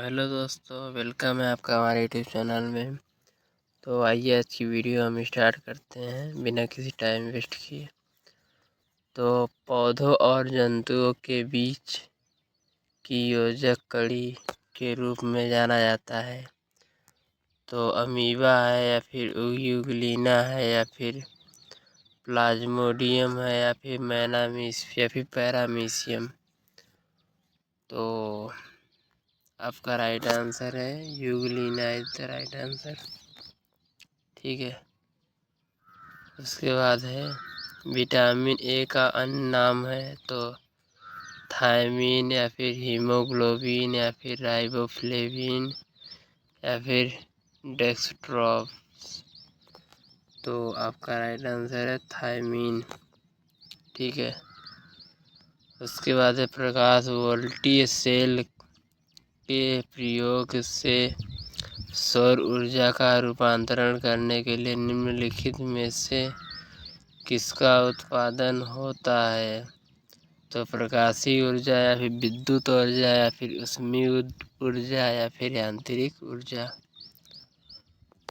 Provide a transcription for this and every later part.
Hello दोस्तों, welcome है आपका हमारे यूट्यूब चैनल में। तो आइए आज की वीडियो हम स्टार्ट करते हैं बिना किसी टाइम वेस्ट किए। तो पौधों और जंतुओं के बीच की योजक कड़ी के रूप में जाना जाता है। तो अमीबा है या फिर यूग्लिना है या फिर प्लाज्मोडियम है या फिर मैनामिस या फिर पैरामीशियम। तो आपका राइट आंसर है Euglena is the right answer. ठीक है। उसके बाद है विटामिन ए का अन्य नाम है। तो थायमीन या फिर हीमोग्लोबिन या फिर राइबोफ्लेविन या फिर डेक्सट्रोज। तो आपका राइट आंसर है थायमीन। ठीक है। उसके बाद है प्रकाश वोल्टीय सेल के प्रयोग से सौर ऊर्जा का रूपांतरण करने के लिए निम्नलिखित में से किसका उत्पादन होता है। तो प्रकाशीय ऊर्जा या फिर विद्युत ऊर्जा या फिर ऊष्मीय ऊर्जा या फिर यांत्रिक ऊर्जा।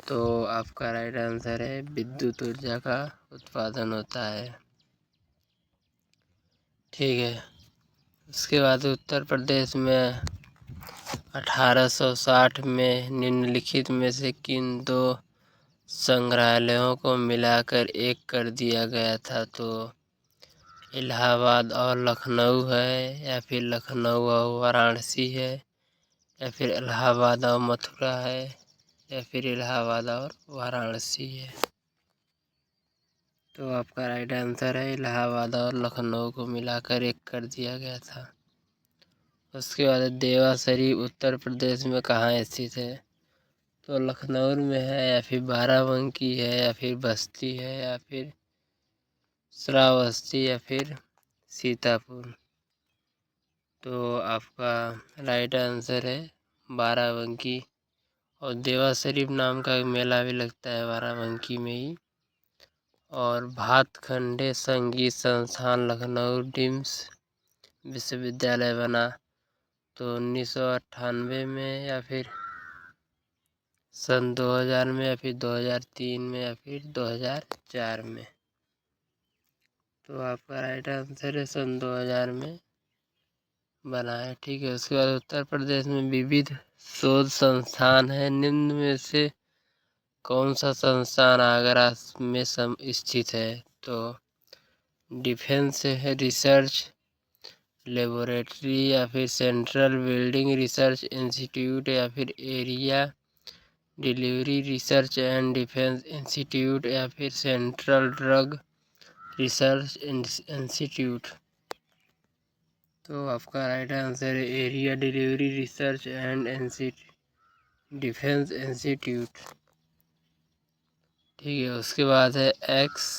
तो आपका राइट आंसर है विद्युत ऊर्जा का उत्पादन होता है। ठीक है। उसके बाद उत्तर प्रदेश में 1860 में निम्नलिखित में से किन दो संग्रहालयों को मिलाकर एक कर दिया गया था। तो इलाहाबाद और लखनऊ है या फिर लखनऊ और वाराणसी है या फिर इलाहाबाद और मथुरा है या फिर इलाहाबाद और वाराणसी है। तो आपका राइट आंसर है इलाहाबाद और लखनऊ को मिलाकर एक कर दिया गया था। उसके बाद देवा शरीफ उत्तर प्रदेश में कहाँ स्थित है। तो लखनऊ में है या फिर बाराबंकी है या फिर बस्ती है या फिर श्रावस्ती या फिर सीतापुर। तो आपका राइट आंसर है बाराबंकी। और देवा शरीफ नाम का एक मेला भी लगता है बाराबंकी में ही। और भातखंडे संगीत संस्थान लखनऊ डिम्स विश्वविद्यालय बना तो 1998 में या फिर सन 2000 में या फिर 2003 में या फिर 2004 में। तो आपका राइट आंसर है सन 2000 में बना है। ठीक है। उसके बाद उत्तर प्रदेश में विविध शोध संस्थान है। निम्न में से कौन सा संस्थान आगरा में स्थित है। तो डिफेंस रिसर्च लेबोरेटरी या फिर सेंट्रल बिल्डिंग रिसर्च इंस्टीट्यूट या फिर area delivery research and defence institute या फिर सेंट्रल ड्रग रिसर्च इंस्टीट्यूट। तो आपका राइट आंसर है area delivery research and defence institute. ठीक है। उसके बाद है एक्स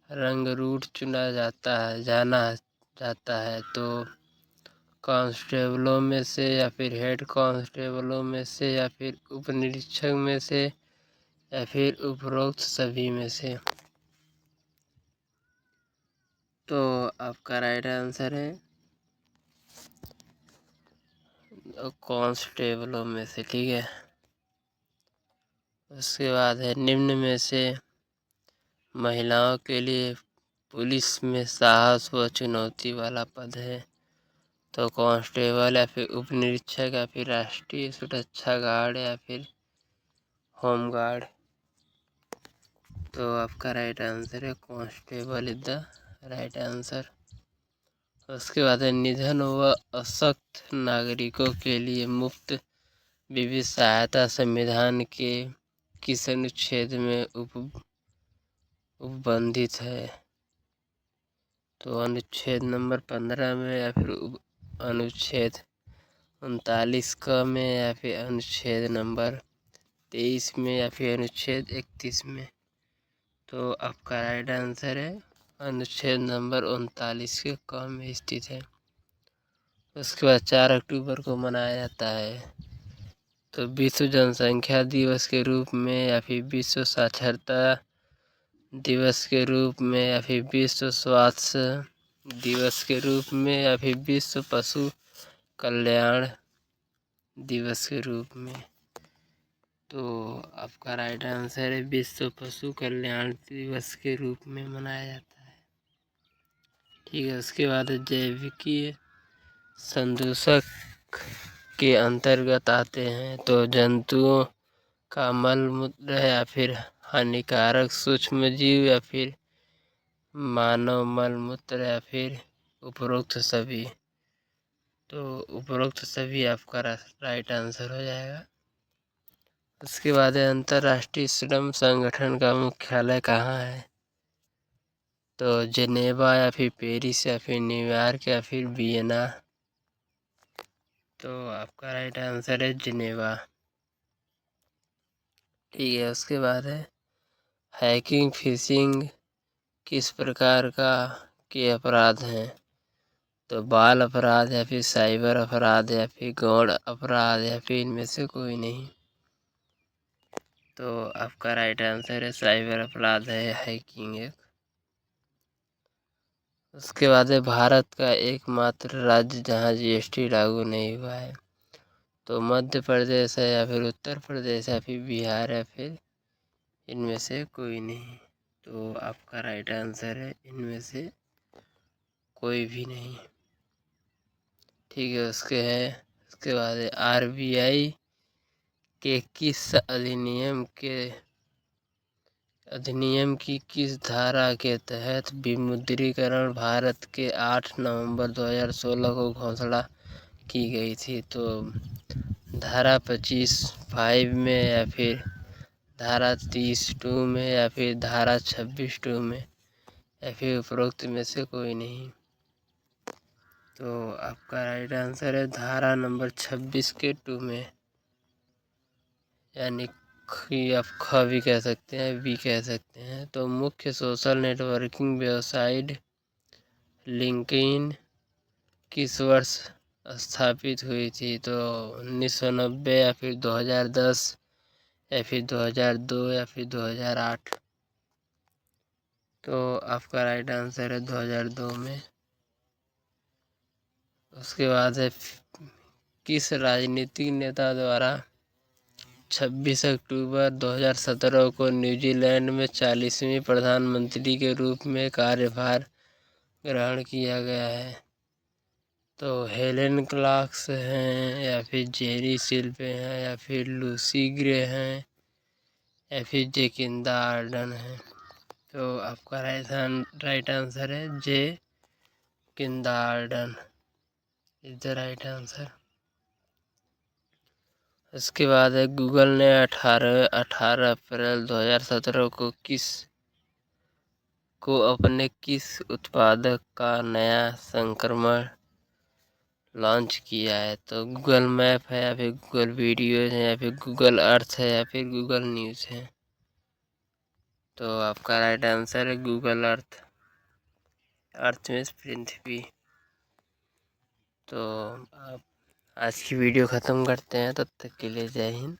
रंग रूट जाना जाता है। तो कांस्टेबलों में से या फिर हेड कांस्टेबलों में से या फिर उपनिरीक्षक में से या फिर उपरोक्त सभी में से। तो आपका राइट आंसर है कांस्टेबलों में से। ठीक है। उसके बाद है निम्न में से महिलाओं के लिए पुलिस में साहस व चुनौती वाला पद है। तो कांस्टेबल या फिर उपनिरीक्षक या फिर राष्ट्रीय सुरक्षा गार्ड या फिर होम गार्ड। तो आपका राइट आंसर है constable is the right answer. उसके बाद है निधन व अशक्त नागरिकों के लिए मुफ्त विविध सहायता संविधान के किस अनुच्छेद में उपबंधित है। तो अनुच्छेद नंबर 15 में या फिर अनुच्छेद 39 क में या फिर अनुच्छेद नंबर 23 में या फिर अनुच्छेद 31 में। तो आपका राइट आंसर है अनुच्छेद नंबर 39 के क में स्थित है। उसके बाद 4 अक्टूबर को मनाया जाता है। तो विश्व जनसंख्या दिवस के रूप में या फिर विश्व साक्षरता दिवस के रूप में या फिर विश्व स्वास्थ्य दिवस के रूप में या फिर विश्व पशु कल्याण दिवस के रूप में। तो आपका राइट आंसर है विश्व पशु कल्याण दिवस के रूप में मनाया जाता है। ठीक है, उसके बाद जैविकीय संदूषक के अंतर्गत आते हैं। तो जंतुओं का मल मूत्र या फिर हानिकारक सूक्ष्म जीव या फिर मानव मल मूत्र या फिर उपरोक्त सभी। तो उपरोक्त सभी आपका राइट आंसर हो जाएगा। उसके बाद अंतर्राष्ट्रीय श्रम संगठन का मुख्यालय कहाँ है? तो जेनेवा या फिर पेरिस या फिर न्यूयॉर्क या फिर वियना। तो आपका राइट आंसर है जेनेवा। ठीक है, उसके बाद है हैकिंग फिशिंग किस प्रकार के अपराध हैं? तो बाल अपराध या फिर साइबर अपराध या फिर गौण अपराध या फिर इनमें से कोई नहीं। तो आपका राइट आंसर है साइबर अपराध है हैकिंग एक। उसके बाद है भारत का एकमात्र राज्य जहां जीएसटी लागू नहीं हुआ है। तो मध्य प्रदेश है या फिर उत्तर प्रदेश या फिर बिहार या फिर इनमें से कोई नहीं। तो आपका राइट आंसर है इनमें से कोई भी नहीं। ठीक है, उसके बाद है आरबीआई के किस अधिनियम की किस धारा के तहत विमुद्रीकरण भारत के 8 नवंबर 2016 को घोषणा की गई थी? तो धारा 25(5) में या फिर धारा 30(2) में या फिर धारा 26(2) में या फिर उपरोक्त में से कोई नहीं। तो आपका राइट आंसर है धारा नंबर 26 के 2 में, यानी आप ख भी कह सकते हैं, भी कह सकते हैं। तो मुख्य सोशल नेटवर्किंग वेबसाइट लिंक्डइन किस वर्ष स्थापित हुई थी? तो 1990 या फिर 2010 या फिर 2002 या फिर 2008। तो आपका राइट आंसर है 2002 में। उसके बाद है किस राजनीतिक नेता द्वारा 26 अक्टूबर 2017 को न्यूजीलैंड में 40वें प्रधानमंत्री के रूप में कार्यभार ग्रहण किया गया है? तो हेलेन क्लार्क हैं या फिर जेरी शिल्पे हैं या फिर लूसी ग्रे हैं या फिर जेकिंदा आर्डन है। तो आपका राइट आंसर है Jacinda Ardern is the right answer. उसके बाद है गूगल ने 18 अप्रैल 2017 को अपने किस उत्पाद का नया संस्करण लॉन्च किया है? तो गूगल मैप है या फिर गूगल वीडियोज है या फिर गूगल अर्थ है या फिर गूगल न्यूज़ है? तो आपका राइट आंसर है गूगल अर्थ। अर्थ में पृथ्वी। तो आप आज की वीडियो ख़त्म करते हैं, तब तक के लिए जय हिंद।